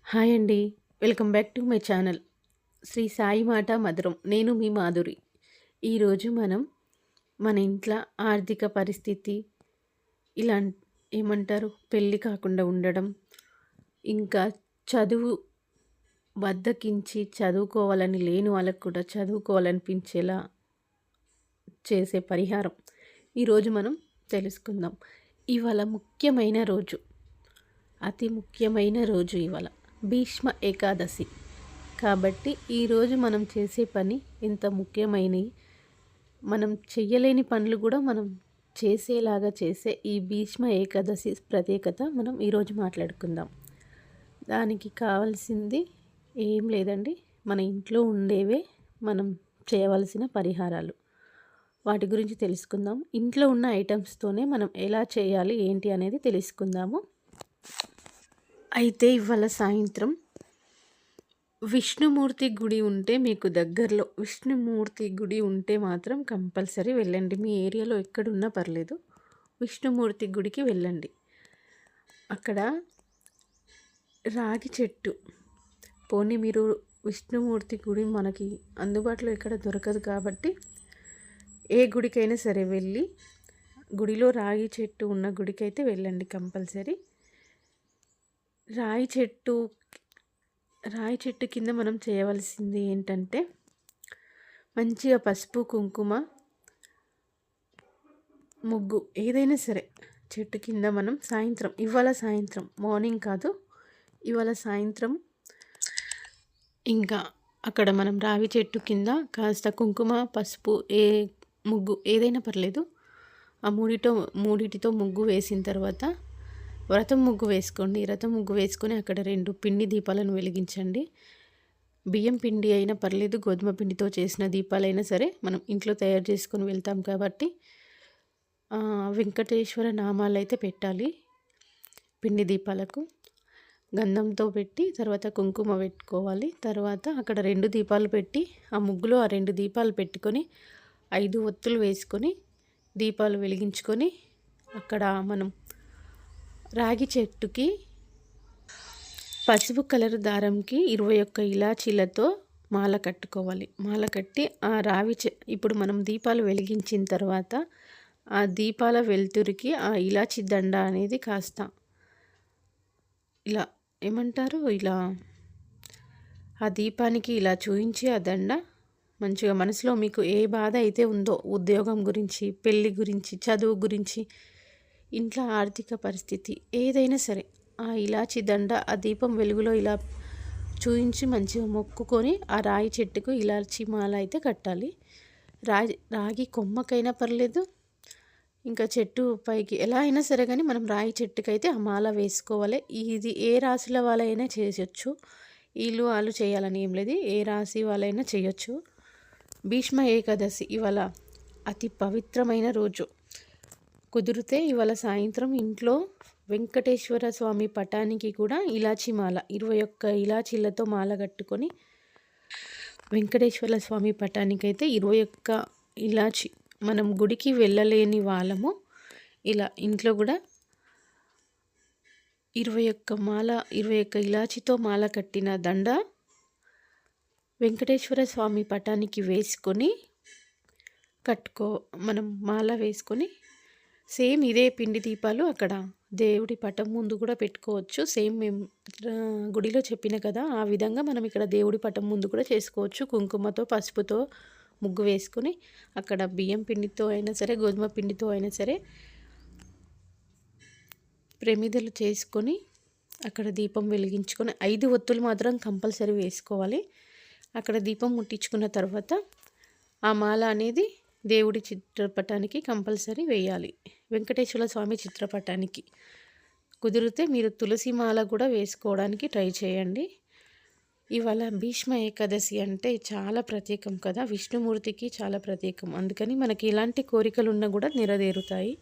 Hi అండి. Welcome back to my channel Sri Sai మాట మధురం. నేను మీ మాధురి. ఈరోజు మనం మన ఇంట్లో ఆర్థిక పరిస్థితి ఇలా ఏమంటారు పెళ్ళి కాకుండా ఉండడం, ఇంకా చదువు బద్ధకించి చదువుకోవాలని లేని వాళ్ళకు కూడా చదువుకోవాలనిపించేలా చేసే పరిహారం ఈరోజు మనం తెలుసుకుందాం. ఇవాళ ముఖ్యమైన రోజు, అతి ముఖ్యమైన రోజు ఇవాళ భీష్మ ఏకాదశి. కాబట్టి ఈరోజు మనం చేసే పని ఎంత ముఖ్యమైనవి, మనం చెయ్యలేని పనులు కూడా మనం చేసేలాగా చేసే ఈ భీష్మ ఏకాదశి ప్రత్యేకత మనం ఈరోజు మాట్లాడుకుందాం. దానికి కావాల్సింది ఏం లేదండి, మన ఇంట్లో ఉండేవే మనం చేయవలసిన పరిహారాలు. వాటి గురించి తెలుసుకుందాం. ఇంట్లో ఉన్న ఐటమ్స్తోనే మనం ఎలా చేయాలి ఏంటి అనేది తెలుసుకుందాము. అయితే ఇవాళ సాయంత్రం విష్ణుమూర్తి గుడి ఉంటే, మీకు దగ్గరలో విష్ణుమూర్తి గుడి ఉంటే మాత్రం కంపల్సరీ వెళ్ళండి. మీ ఏరియాలో ఎక్కడున్నా పర్లేదు, విష్ణుమూర్తి గుడికి వెళ్ళండి. అక్కడ రాగి చెట్టు, పోనీ మీరు విష్ణుమూర్తి గుడి మనకి అందుబాటులో ఎక్కడ దొరకదు కాబట్టి ఏ గుడికైనా సరే వెళ్ళి, గుడిలో రాగి చెట్టు ఉన్న గుడికైతే వెళ్ళండి కంపల్సరీ. రాయి చెట్టు కింద మనం చేయవలసింది ఏంటంటే, మంచిగా పసుపు కుంకుమ ముగ్గు ఏదైనా సరే చెట్టు కింద మనం ఇవాళ సాయంత్రం, మార్నింగ్ కాదు, ఇవాళ సాయంత్రం ఇంకా అక్కడ మనం రావి చెట్టు కింద కాస్త కుంకుమ పసుపు ముగ్గు ఏదైనా పర్లేదు, ఆ మూడిటితో ముగ్గు వేసిన తర్వాత వ్రతం ముగ్గు వేసుకోండి. వ్రతం ముగ్గు వేసుకొని అక్కడ 2 పిండి దీపాలను వెలిగించండి. బియ్యం పిండి అయినా పర్లేదు, గోధుమ పిండితో చేసిన దీపాలైనా సరే మనం ఇంట్లో తయారు చేసుకొని వెళ్తాం కాబట్టి వెంకటేశ్వర నామాలు అయితే పెట్టాలి. పిండి దీపాలకు గంధంతో పెట్టి తర్వాత కుంకుమ పెట్టుకోవాలి. తర్వాత అక్కడ 2 దీపాలు పెట్టి ఆ ముగ్గులో ఆ 2 దీపాలు పెట్టుకొని 5 ఒత్తులు వేసుకొని దీపాలు వెలిగించుకొని అక్కడ మనం రాగి చెట్టుకి పసుపు కలర్ దారంకి 21 ఇలాచీలతో మాల కట్టుకోవాలి. మాల కట్టి ఆ ఇప్పుడు మనం దీపాలు వెలిగించిన తర్వాత ఆ దీపాల వెలుతురికి ఆ ఇలాచి దండ అనేది కాస్త ఇలా ఏమంటారు, ఇలా ఆ దీపానికి ఇలా చూయించి ఆ దండ మంచిగా మనసులో మీకు ఏ బాధ అయితే ఉందో, ఉద్యోగం గురించి, పెళ్ళి గురించి, చదువు గురించి, ఇంట్లో ఆర్థిక పరిస్థితి ఏదైనా సరే ఆ ఇలాచి దండ ఆ దీపం వెలుగులో ఇలా చూయించి మంచిగా మొక్కుకొని ఆ రాయి చెట్టుకు ఇలాచి మాల అయితే కట్టాలి. రాగి కొమ్మకైనా పర్లేదు, ఇంకా చెట్టు పైకి ఎలా అయినా సరే కానీ మనం రాయి చెట్టుకైతే ఆ మాల వేసుకోవాలి. ఇది ఏ రాశుల వాళ్ళైనా చేయొచ్చు, వీళ్ళు వాళ్ళు చేయాలని ఏం లేదు, ఏ రాశి వాళ్ళైనా చేయొచ్చు. భీష్మ ఏకాదశి ఇవాళ అతి పవిత్రమైన రోజు. కుదిరితే ఇవాళ సాయంత్రం ఇంట్లో వెంకటేశ్వర స్వామి పటానికి కూడా ఇలాచి మాల 21 ఇలాచీలతో మాల కట్టుకొని, వెంకటేశ్వర స్వామి పటానికి అయితే 21 ఇలాచి, మనం గుడికి వెళ్ళలేని వాళ్ళము ఇలా ఇంట్లో కూడా 21 ఇలాచితో మాల కట్టిన దండ వెంకటేశ్వర స్వామి పటానికి వేసుకొని మనం మాల వేసుకొని సేమ్ ఇదే పిండి దీపాలు అక్కడ దేవుడి పటం ముందు కూడా పెట్టుకోవచ్చు. సేమ్ మేము గుడిలో చెప్పిన కదా ఆ విధంగా మనం ఇక్కడ దేవుడి పటం ముందు కూడా చేసుకోవచ్చు. కుంకుమతో పసుపుతో ముగ్గు వేసుకొని అక్కడ బియ్యం పిండితో అయినా సరే, గోధుమ పిండితో అయినా సరే ప్రమిదలు చేసుకొని అక్కడ దీపం వెలిగించుకొని 5 ఒత్తులు మాత్రం కంపల్సరీ వేసుకోవాలి. అక్కడ దీపం ముట్టించుకున్న తర్వాత ఆ మాల అనేది దేవుడి చిత్రపటానికి కంపల్సరీ వేయాలి. వెంకటేశ్వర స్వామి చిత్రపటానికి కుదిరితే మీరు తులసి మాల కూడా వేసుకోవడానికి ట్రై చేయండి. ఇవాళ భీష్మ ఏకాదశి అంటే చాలా ప్రత్యేకం కదా, విష్ణుమూర్తికి చాలా ప్రత్యేకం. అందుకని మనకి ఎలాంటి కోరికలు ఉన్నా కూడా నెరవేరుతాయి.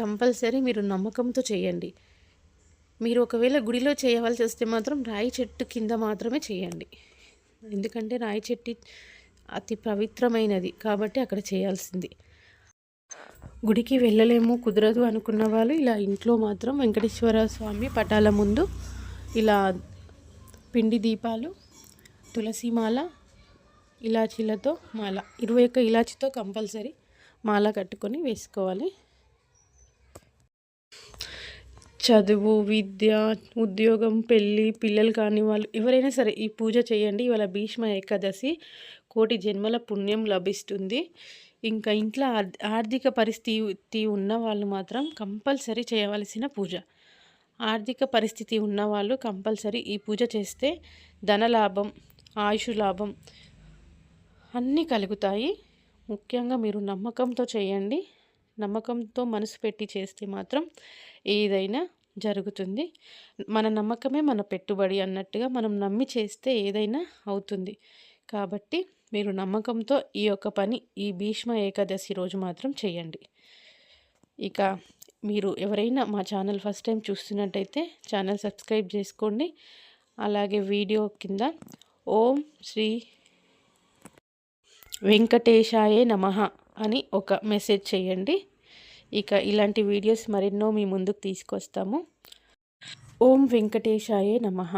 కంపల్సరీ మీరు నమ్మకంతో చేయండి. మీరు ఒకవేళ గుడిలో చేయవలసి వస్తే మాత్రం రాయి చెట్టు కింద మాత్రమే చేయండి. ఎందుకంటే రాయి చెట్టు అతి పవిత్రమైనది కాబట్టి అక్కడ చేయాల్సింది. గుడికి వెళ్ళలేము, కుదరదు అనుకున్న వాళ్ళు ఇలా ఇంట్లో మాత్రం వెంకటేశ్వర స్వామి పటాల ముందు ఇలా పిండి దీపాలు, తులసి మాల, ఇలాచీలతో మాల, 21 ఇలాచీతో కంపల్సరీ మాల కట్టుకొని వేసుకోవాలి. చదువు, విద్య, ఉద్యోగం, పెళ్ళి, పిల్లలు కాని వాళ్ళు ఎవరైనా సరే ఈ పూజ చేయండి. ఇవాళ భీష్మ ఏకాదశి, కోటి జన్మల పుణ్యం లభిస్తుంది. ఇంకా ఇంట్లో ఆర్థిక పరిస్థితి ఉన్న వాళ్ళు మాత్రం కంపల్సరీ చేయవలసిన పూజ. ఆర్థిక పరిస్థితి ఉన్నవాళ్ళు కంపల్సరీ ఈ పూజ చేస్తే ధనలాభం, ఆయుష్ లాభం అన్నీ కలుగుతాయి. ముఖ్యంగా మీరు నమ్మకంతో చేయండి. నమ్మకంతో మనసు పెట్టి చేస్తే మాత్రం ఏదైనా జరుగుతుంది. మన నమ్మకమే మన పెట్టుబడి అన్నట్టుగా మనం నమ్మి చేస్తే ఏదైనా అవుతుంది. కాబట్టి మీరు నమ్మకంతో ఈ యొక్క పని ఈ భీష్మ ఏకాదశి రోజు మాత్రం చేయండి. ఇక మీరు ఎవరైనా మా ఛానల్ ఫస్ట్ టైం చూస్తున్నట్టయితే ఛానల్ సబ్స్క్రైబ్ చేసుకోండి. అలాగే వీడియో కింద ఓం శ్రీ వెంకటేశాయే నమః అని ఒక మెసేజ్ చేయండి. ఇక ఇలాంటి వీడియోస్ మరెన్నో మీ ముందుకు తీసుకొస్తాము. ఓం వెంకటేశాయే నమః.